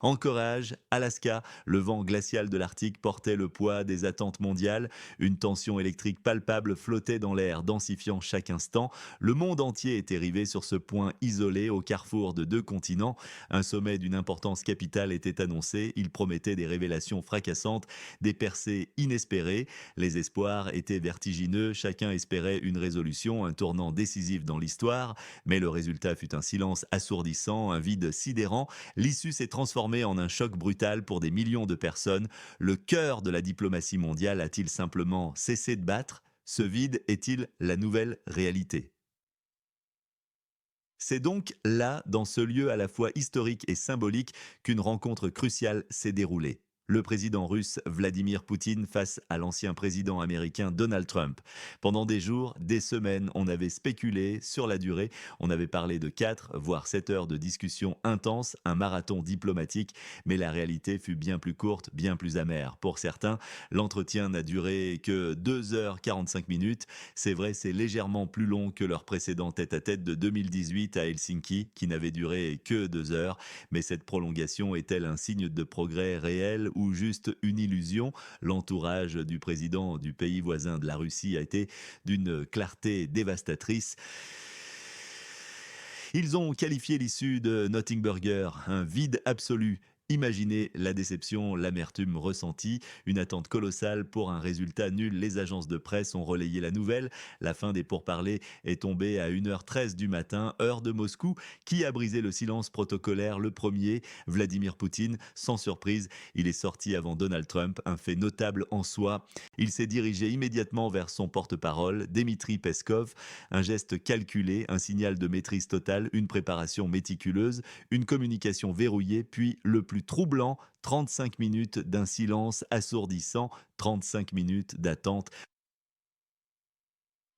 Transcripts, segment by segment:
Anchorage, Alaska, le vent glacial de l'Arctique portait le poids des attentes mondiales. Une tension électrique palpable flottait dans l'air, densifiant chaque instant. Le monde entier était rivé sur ce point isolé au carrefour de deux continents. Un sommet d'une importance capitale était annoncé. Il promettait des révélations fracassantes, des percées inespérées. Les espoirs étaient vertigineux. Chacun espérait une résolution, un tournant décisif dans l'histoire. Mais le résultat fut un silence assourdissant, un vide sidérant. L'issue s'est transformée en un choc brutal pour des millions de personnes. Le cœur de la diplomatie mondiale a-t-il simplement cessé de battre? Ce vide est-il la nouvelle réalité? C'est donc là, dans ce lieu à la fois historique et symbolique, qu'une rencontre cruciale s'est déroulée. Le président russe Vladimir Poutine face à l'ancien président américain Donald Trump. Pendant des jours, des semaines, on avait spéculé sur la durée, on avait parlé de 4 voire 7 heures de discussion intense, un marathon diplomatique, mais la réalité fut bien plus courte, bien plus amère. Pour certains, l'entretien n'a duré que 2 heures 45 minutes. C'est vrai, c'est légèrement plus long que leur précédent tête-à-tête de 2018 à Helsinki, qui n'avait duré que 2 heures. Mais cette prolongation est-elle un signe de progrès réel ou juste une illusion? L'entourage du président du pays voisin de la Russie a été d'une clarté dévastatrice. Ils ont qualifié l'issue de Nothing Burger, un vide absolu. Imaginez la déception, l'amertume ressentie, une attente colossale pour un résultat nul. Les agences de presse ont relayé la nouvelle. La fin des pourparlers est tombée à 1h13 du matin, heure de Moscou. Qui a brisé le silence protocolaire? Le premier, Vladimir Poutine. Sans surprise, il est sorti avant Donald Trump, un fait notable en soi. Il s'est dirigé immédiatement vers son porte-parole, Dmitri Peskov. Un geste calculé, un signal de maîtrise totale, une préparation méticuleuse, une communication verrouillée, puis le plus troublant, 35 minutes d'un silence assourdissant, 35 minutes d'attente.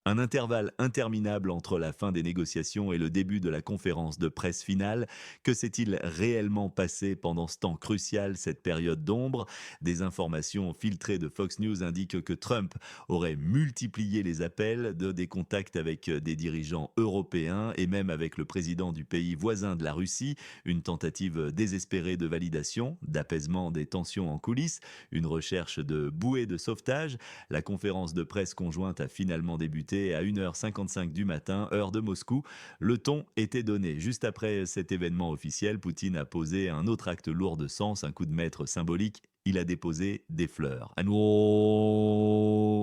Un intervalle interminable entre la fin des négociations et le début de la conférence de presse finale. Que s'est-il réellement passé pendant ce temps crucial, cette période d'ombre? Des informations filtrées de Fox News indiquent que Trump aurait multiplié les appels de des contacts avec des dirigeants européens et même avec le président du pays voisin de la Russie. Une tentative désespérée de validation, d'apaisement des tensions en coulisses, une recherche de bouée de sauvetage. La conférence de presse conjointe a finalement débuté à 1h55 du matin, heure de Moscou. Le ton était donné. Juste après cet événement officiel, Poutine a posé un autre acte lourd de sens, un coup de maître symbolique. Il a déposé des fleurs.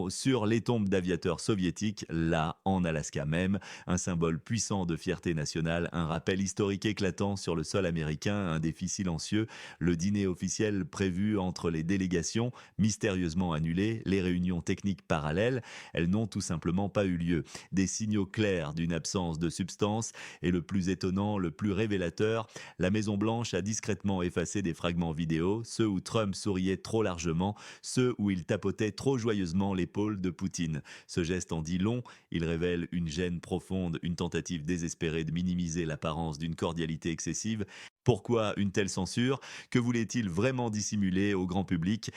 Sur les tombes d'aviateurs soviétiques, là, en Alaska même, un symbole puissant de fierté nationale, un rappel historique éclatant sur le sol américain, un défi silencieux, le dîner officiel prévu entre les délégations, mystérieusement annulé, les réunions techniques parallèles, elles n'ont tout simplement pas eu lieu. Des signaux clairs d'une absence de substance et le plus étonnant, le plus révélateur, la Maison-Blanche a discrètement effacé des fragments vidéo, ceux où Trump souriait trop largement, ceux où il tapotait trop joyeusement l'épaule de Poutine. Ce geste en dit long, il révèle une gêne profonde, une tentative désespérée de minimiser l'apparence d'une cordialité excessive. Pourquoi une telle censure? Que voulait-il vraiment dissimuler au grand public?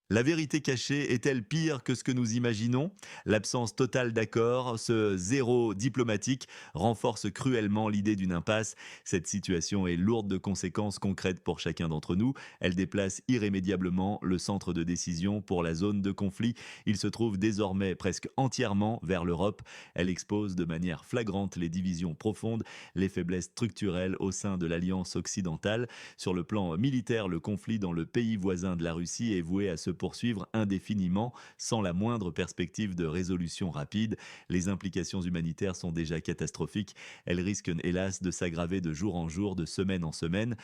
La vérité cachée est-elle pire que ce que nous imaginons? L'absence totale d'accord, ce zéro diplomatique, renforce cruellement l'idée d'une impasse. Cette situation est lourde de conséquences concrètes pour chacun d'entre nous. Elle déplace irrémédiablement le centre de décision pour la zone de conflit. Il se trouve désormais presque entièrement vers l'Europe. Elle expose de manière flagrante les divisions profondes, les faiblesses structurelles au sein de l'Alliance occidentale. Sur le plan militaire, le conflit dans le pays voisin de la Russie est voué à se poursuivre indéfiniment, sans la moindre perspective de résolution rapide. Les implications humanitaires sont déjà catastrophiques. Elles risquent hélas de s'aggraver de jour en jour, de semaine en semaine.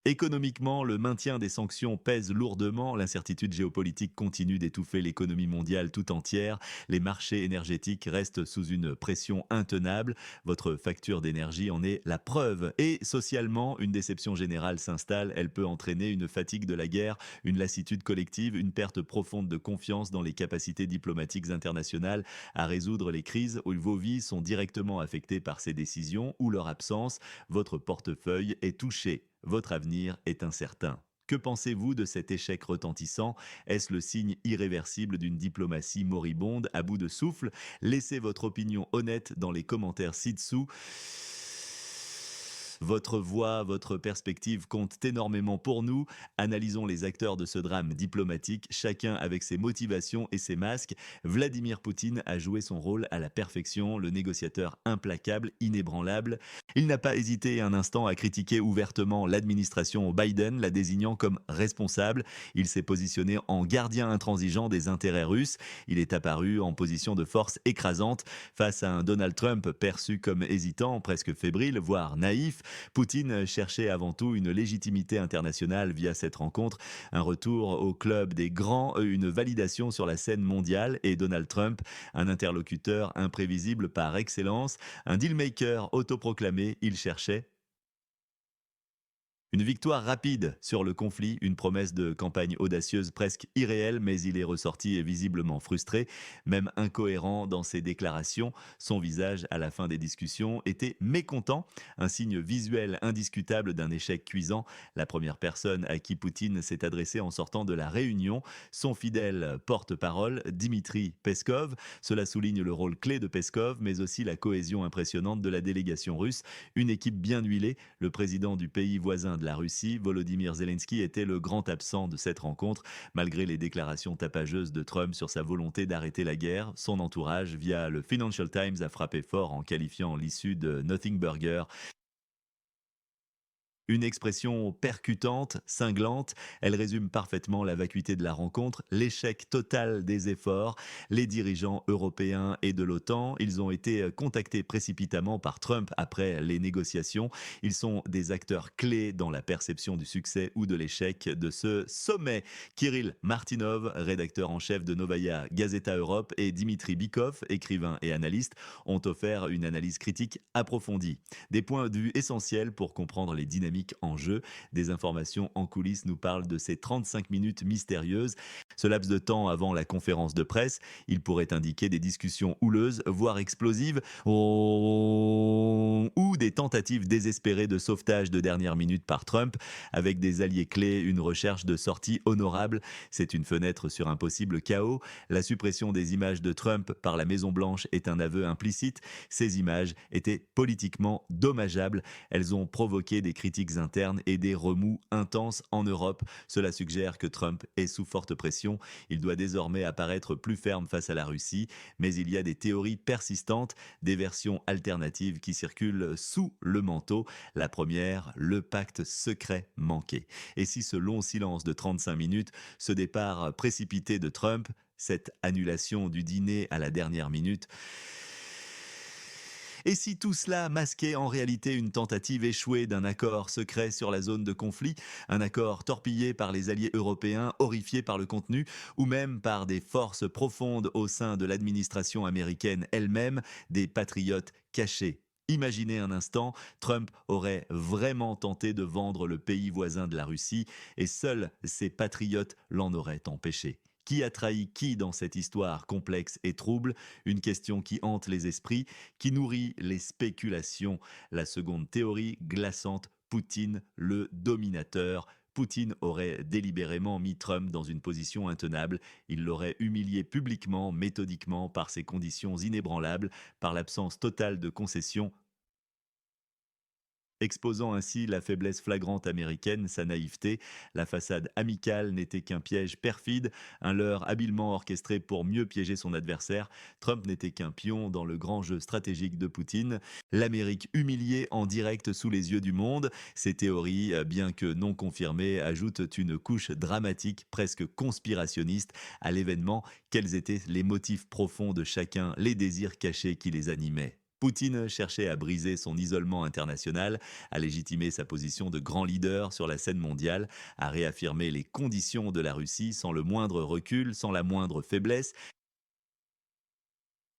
Économiquement, le maintien des sanctions pèse lourdement, l'incertitude géopolitique continue d'étouffer l'économie mondiale tout entière, les marchés énergétiques restent sous une pression intenable, votre facture d'énergie en est la preuve. Et socialement, une déception générale s'installe, elle peut entraîner une fatigue de la guerre, une lassitude collective, une perte profonde de confiance dans les capacités diplomatiques internationales à résoudre les crises où vos vies sont directement affectées par ces décisions ou leur absence, votre portefeuille est touché. Votre avenir est incertain. Que pensez-vous de cet échec retentissant? Est-ce le signe irréversible d'une diplomatie moribonde à bout de souffle? Laissez votre opinion honnête dans les commentaires ci-dessous. Votre voix, votre perspective comptent énormément pour nous. Analysons les acteurs de ce drame diplomatique, chacun avec ses motivations et ses masques. Vladimir Poutine a joué son rôle à la perfection, le négociateur implacable, inébranlable. Il n'a pas hésité un instant à critiquer ouvertement l'administration Biden, la désignant comme responsable. Il s'est positionné en gardien intransigeant des intérêts russes. Il est apparu en position de force écrasante face à un Donald Trump perçu comme hésitant, presque fébrile, voire naïf. Poutine cherchait avant tout une légitimité internationale via cette rencontre, un retour au club des grands, une validation sur la scène mondiale et Donald Trump, un interlocuteur imprévisible par excellence, un dealmaker autoproclamé, il cherchait une victoire rapide sur le conflit, une promesse de campagne audacieuse presque irréelle, mais il est ressorti et visiblement frustré, même incohérent dans ses déclarations. Son visage, à la fin des discussions, était mécontent, un signe visuel indiscutable d'un échec cuisant. La première personne à qui Poutine s'est adressé en sortant de la réunion, son fidèle porte-parole, Dimitri Peskov. Cela souligne le rôle clé de Peskov, mais aussi la cohésion impressionnante de la délégation russe. Une équipe bien huilée, le président du pays voisin de la Russie, Volodymyr Zelensky, était le grand absent de cette rencontre. Malgré les déclarations tapageuses de Trump sur sa volonté d'arrêter la guerre, son entourage, via le Financial Times, a frappé fort en qualifiant l'issue de Nothing Burger. Une expression percutante, cinglante, elle résume parfaitement la vacuité de la rencontre, l'échec total des efforts. Les dirigeants européens et de l'OTAN, ils ont été contactés précipitamment par Trump après les négociations. Ils sont des acteurs clés dans la perception du succès ou de l'échec de ce sommet. Kirill Martinov, rédacteur en chef de Novaya Gazeta Europe, et Dimitri Bikov, écrivain et analyste, ont offert une analyse critique approfondie. Des points de vue essentiels pour comprendre les dynamiques en jeu. Des informations en coulisses nous parlent de ces 35 minutes mystérieuses. Ce laps de temps avant la conférence de presse, il pourrait indiquer des discussions houleuses, voire explosives, ou des tentatives désespérées de sauvetage de dernière minute par Trump, avec des alliés clés, une recherche de sortie honorable. C'est une fenêtre sur un possible chaos. La suppression des images de Trump par la Maison-Blanche est un aveu implicite. Ces images étaient politiquement dommageables. Elles ont provoqué des critiques internes et des remous intenses en Europe. Cela suggère que Trump est sous forte pression. Il doit désormais apparaître plus ferme face à la Russie, mais il y a des théories persistantes, des versions alternatives qui circulent sous le manteau. La première, le pacte secret manqué. Et si ce long silence de 35 minutes, ce départ précipité de Trump, cette annulation du dîner à la dernière minute, et si tout cela masquait en réalité une tentative échouée d'un accord secret sur la zone de conflit, un accord torpillé par les alliés européens, horrifiés par le contenu, ou même par des forces profondes au sein de l'administration américaine elle-même, des patriotes cachés. Imaginez un instant, Trump aurait vraiment tenté de vendre le pays voisin de la Russie et seuls ses patriotes l'en auraient empêché. Qui a trahi qui dans cette histoire complexe et trouble? Une question qui hante les esprits, qui nourrit les spéculations. La seconde théorie glaçante, Poutine, le dominateur. Poutine aurait délibérément mis Trump dans une position intenable. Il l'aurait humilié publiquement, méthodiquement, par ses conditions inébranlables, par l'absence totale de concessions, exposant ainsi la faiblesse flagrante américaine, sa naïveté. La façade amicale n'était qu'un piège perfide, un leurre habilement orchestré pour mieux piéger son adversaire. Trump n'était qu'un pion dans le grand jeu stratégique de Poutine. L'Amérique humiliée en direct sous les yeux du monde. Ces théories, bien que non confirmées, ajoutent une couche dramatique, presque conspirationniste, à l'événement. Quels étaient les motifs profonds de chacun, les désirs cachés qui les animaient? Poutine cherchait à briser son isolement international, à légitimer sa position de grand leader sur la scène mondiale, à réaffirmer les conditions de la Russie sans le moindre recul, sans la moindre faiblesse,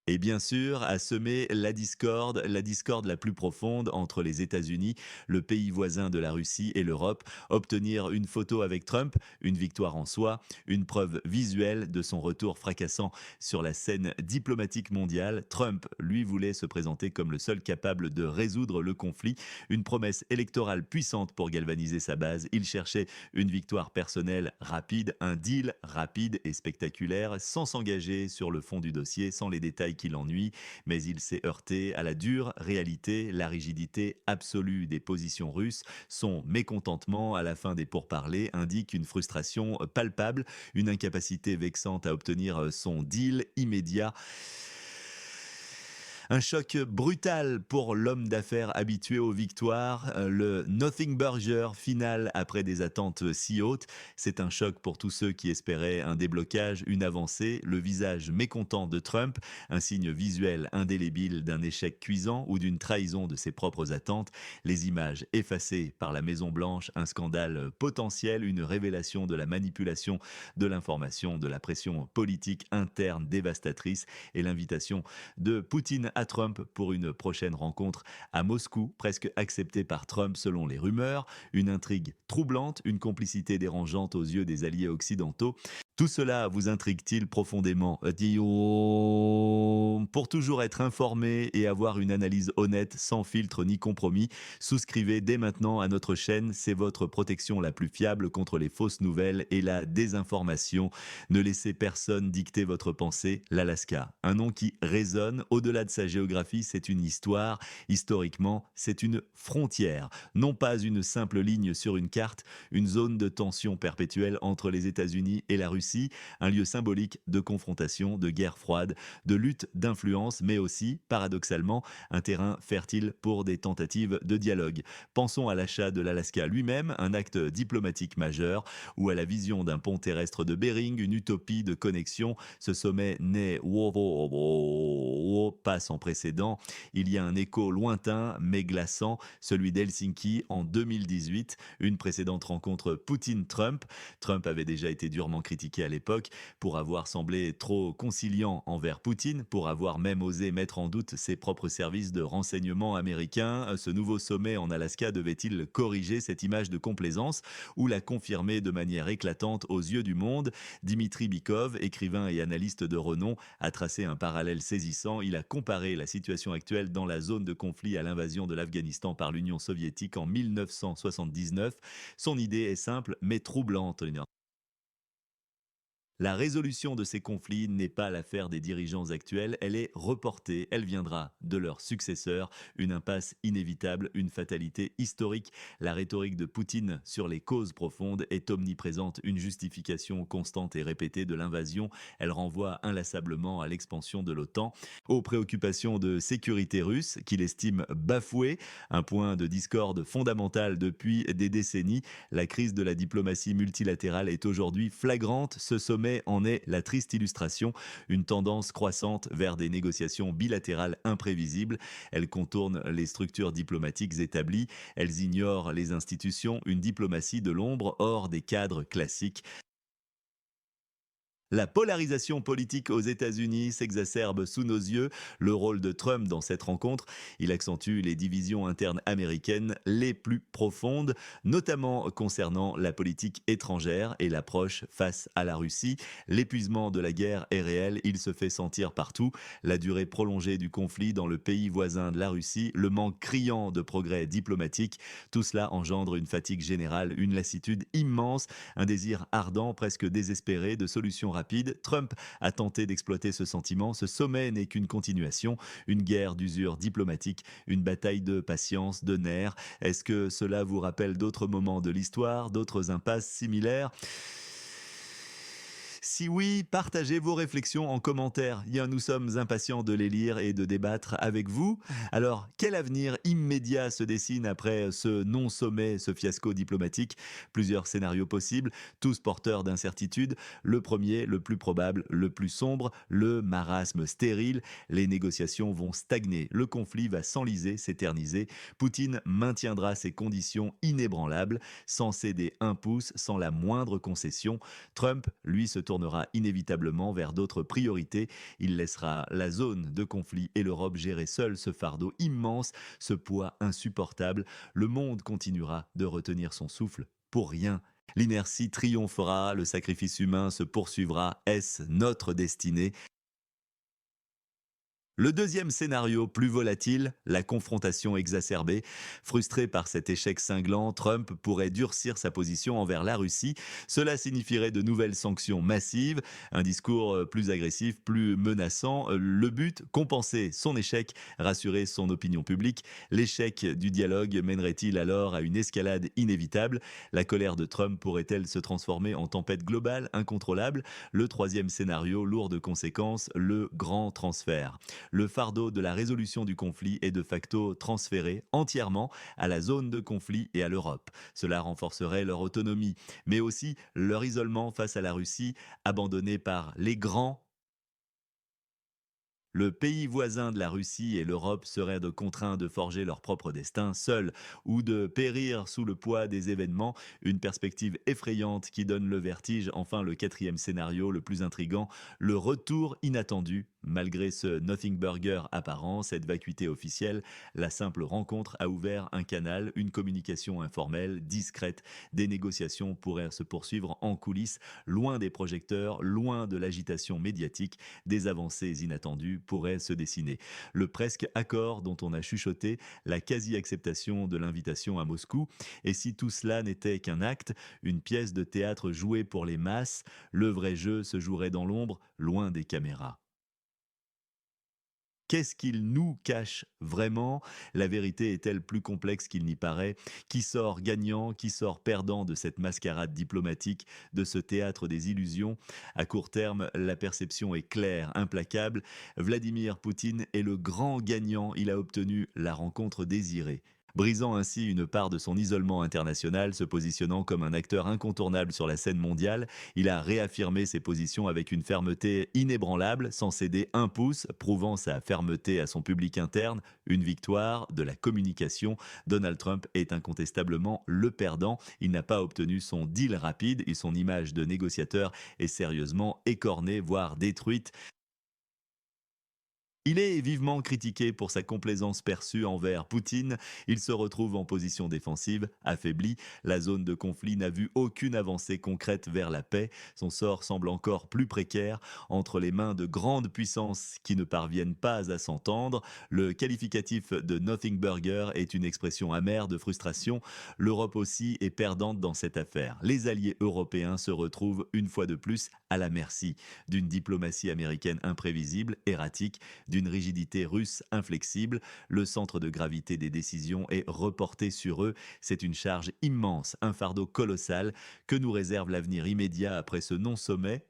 et bien sûr, à semer la discorde la plus profonde entre les États-Unis, le pays voisin de la Russie et l'Europe, obtenir une photo avec Trump, une victoire en soi, une preuve visuelle de son retour fracassant sur la scène diplomatique mondiale. Trump, lui, voulait se présenter comme le seul capable de résoudre le conflit, une promesse électorale puissante pour galvaniser sa base. Il cherchait une victoire personnelle rapide, un deal rapide et spectaculaire, sans s'engager sur le fond du dossier, sans les détails bataille qui l'ennuie, mais il s'est heurté à la dure réalité, la rigidité absolue des positions russes. Son mécontentement à la fin des pourparlers indique une frustration palpable, une incapacité vexante à obtenir son deal immédiat. Un choc brutal pour l'homme d'affaires habitué aux victoires, le Nothing Burger final après des attentes si hautes. C'est un choc pour tous ceux qui espéraient un déblocage, une avancée, le visage mécontent de Trump, un signe visuel indélébile d'un échec cuisant ou d'une trahison de ses propres attentes, les images effacées par la Maison-Blanche, un scandale potentiel, une révélation de la manipulation de l'information, de la pression politique interne dévastatrice et l'invitation de Poutine à Trump pour une prochaine rencontre à Moscou, presque acceptée par Trump selon les rumeurs, une intrigue troublante, une complicité dérangeante aux yeux des alliés occidentaux. Tout cela vous intrigue-t-il profondément? Pour toujours être informé et avoir une analyse honnête, sans filtre ni compromis, souscrivez dès maintenant à notre chaîne. C'est votre protection la plus fiable contre les fausses nouvelles et la désinformation. Ne laissez personne dicter votre pensée. L'Alaska, un nom qui résonne au-delà de sa géographie, c'est une histoire. Historiquement, c'est une frontière, non pas une simple ligne sur une carte, une zone de tension perpétuelle entre les États-Unis et la Russie, un lieu symbolique de confrontation, de guerre froide, de lutte d'influence, mais aussi, paradoxalement, un terrain fertile pour des tentatives de dialogue. Pensons à l'achat de l'Alaska lui-même, un acte diplomatique majeur, ou à la vision d'un pont terrestre de Bering, une utopie de connexion. Ce sommet n'est pas sans précédent. Il y a un écho lointain mais glaçant, celui d'Helsinki en 2018, une précédente rencontre Poutine-Trump. Trump avait déjà été durement critiqué à l'époque pour avoir semblé trop conciliant envers Poutine, pour avoir même osé mettre en doute ses propres services de renseignement américains. Ce nouveau sommet en Alaska devait-il corriger cette image de complaisance ou la confirmer de manière éclatante aux yeux du monde? Dimitri Bikov, écrivain et analyste de renom, a tracé un parallèle saisissant. Il a comparé la situation actuelle dans la zone de conflit à l'invasion de l'Afghanistan par l'Union soviétique en 1979. Son idée est simple mais troublante. La résolution de ces conflits n'est pas l'affaire des dirigeants actuels, elle est reportée, elle viendra de leurs successeurs, une impasse inévitable, une fatalité historique. La rhétorique de Poutine sur les causes profondes est omniprésente, une justification constante et répétée de l'invasion, elle renvoie inlassablement à l'expansion de l'OTAN, aux préoccupations de sécurité russe qu'il estime bafouées, un point de discorde fondamental depuis des décennies. La crise de la diplomatie multilatérale est aujourd'hui flagrante. Ce sommet en est la triste illustration. Une tendance croissante vers des négociations bilatérales imprévisibles. Elles contournent les structures diplomatiques établies. Elles ignorent les institutions. Une diplomatie de l'ombre hors des cadres classiques. La polarisation politique aux États-Unis s'exacerbe sous nos yeux. Le rôle de Trump dans cette rencontre, il accentue les divisions internes américaines les plus profondes, notamment concernant la politique étrangère et l'approche face à la Russie. L'épuisement de la guerre est réel, il se fait sentir partout. La durée prolongée du conflit dans le pays voisin de la Russie, le manque criant de progrès diplomatique, tout cela engendre une fatigue générale, une lassitude immense, un désir ardent, presque désespéré de solutions rapides. Trump a tenté d'exploiter ce sentiment. Ce sommet n'est qu'une continuation, une guerre d'usure diplomatique, une bataille de patience, de nerfs. Est-ce que cela vous rappelle d'autres moments de l'histoire, d'autres impasses similaires? Si oui, partagez vos réflexions en commentaire. Nous sommes impatients de les lire et de débattre avec vous. Alors, quel avenir immédiat se dessine après ce non-sommet, ce fiasco diplomatique? Plusieurs scénarios possibles, tous porteurs d'incertitudes. Le premier, le plus probable, le plus sombre, le marasme stérile. Les négociations vont stagner, le conflit va s'enliser, s'éterniser. Poutine maintiendra ses conditions inébranlables, sans céder un pouce, sans la moindre concession. Trump, lui, se tournera inévitablement vers d'autres priorités. Il laissera la zone de conflit et l'Europe gérer seule ce fardeau immense, ce poids insupportable. Le monde continuera de retenir son souffle pour rien. L'inertie triomphera, le sacrifice humain se poursuivra. Est-ce notre destinée? Le deuxième scénario, plus volatile, la confrontation exacerbée. Frustré par cet échec cinglant, Trump pourrait durcir sa position envers la Russie. Cela signifierait de nouvelles sanctions massives, un discours plus agressif, plus menaçant. Le but, compenser son échec, rassurer son opinion publique. L'échec du dialogue mènerait-il alors à une escalade inévitable? La colère de Trump pourrait-elle se transformer en tempête globale, incontrôlable? Le troisième scénario, lourd de conséquences, le grand transfert. Le fardeau de la résolution du conflit est de facto transféré entièrement à la zone de conflit et à l'Europe. Cela renforcerait leur autonomie, mais aussi leur isolement face à la Russie, abandonnée par les grands. Le pays voisin de la Russie et l'Europe seraient de contraints de forger leur propre destin seuls ou de périr sous le poids des événements, une perspective effrayante qui donne le vertige. Enfin, le quatrième scénario, le plus intrigant, le retour inattendu. Malgré ce Nothing Burger apparent, cette vacuité officielle, la simple rencontre a ouvert un canal, une communication informelle, discrète. Des négociations pourraient se poursuivre en coulisses, loin des projecteurs, loin de l'agitation médiatique. Des avancées inattendues pourraient se dessiner. Le presque accord dont on a chuchoté, la quasi-acceptation de l'invitation à Moscou, et si tout cela n'était qu'un acte, une pièce de théâtre jouée pour les masses, le vrai jeu se jouerait dans l'ombre, loin des caméras. Qu'est-ce qu'il nous cache vraiment? La vérité est-elle plus complexe qu'il n'y paraît? Qui sort gagnant, qui sort perdant de cette mascarade diplomatique, de ce théâtre des illusions? À court terme, la perception est claire, implacable. Vladimir Poutine est le grand gagnant. Il a obtenu la rencontre désirée, brisant ainsi une part de son isolement international, se positionnant comme un acteur incontournable sur la scène mondiale. Il a réaffirmé ses positions avec une fermeté inébranlable, sans céder un pouce, prouvant sa fermeté à son public interne. Une victoire de la communication. Donald Trump est incontestablement le perdant. Il n'a pas obtenu son deal rapide et son image de négociateur est sérieusement écornée, voire détruite. Il est vivement critiqué pour sa complaisance perçue envers Poutine. Il se retrouve en position défensive, affaibli. La zone de conflit n'a vu aucune avancée concrète vers la paix. Son sort semble encore plus précaire entre les mains de grandes puissances qui ne parviennent pas à s'entendre. Le qualificatif de Nothing Burger est une expression amère de frustration. L'Europe aussi est perdante dans cette affaire. Les alliés européens se retrouvent une fois de plus à la merci d'une diplomatie américaine imprévisible, erratique, d'une rigidité russe inflexible. Le centre de gravité des décisions est reporté sur eux. C'est une charge immense, un fardeau colossal que nous réserve l'avenir immédiat après ce non-sommet.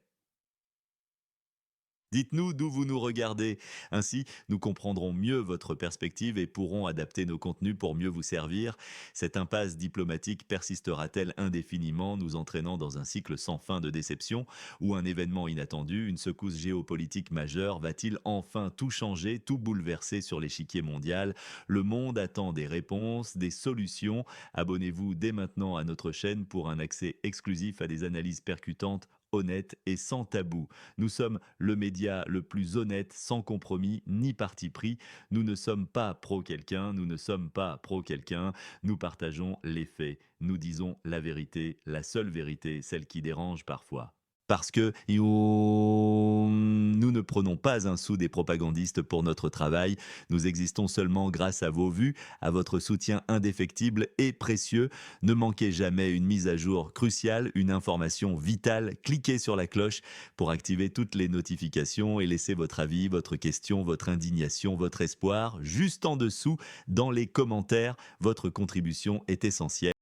Dites-nous d'où vous nous regardez. Ainsi, nous comprendrons mieux votre perspective et pourrons adapter nos contenus pour mieux vous servir. Cette impasse diplomatique persistera-t-elle indéfiniment, nous entraînant dans un cycle sans fin de déception? Ou un événement inattendu, une secousse géopolitique majeure, va-t-il enfin tout changer, tout bouleverser sur l'échiquier mondial? Le monde attend des réponses, des solutions. Abonnez-vous dès maintenant à notre chaîne pour un accès exclusif à des analyses percutantes, honnêtes et sans tabou. Nous sommes le média le plus honnête, sans compromis ni parti pris. Nous ne sommes pas pro quelqu'un, nous ne sommes pas pro quelqu'un. Nous partageons les faits. Nous disons la vérité, la seule vérité, celle qui dérange parfois. Parce que nous ne prenons pas un sou des propagandistes pour notre travail. Nous existons seulement grâce à vos vues, à votre soutien indéfectible et précieux. Ne manquez jamais une mise à jour cruciale, une information vitale. Cliquez sur la cloche pour activer toutes les notifications et laissez votre avis, votre question, votre indignation, votre espoir juste en dessous dans les commentaires. Votre contribution est essentielle.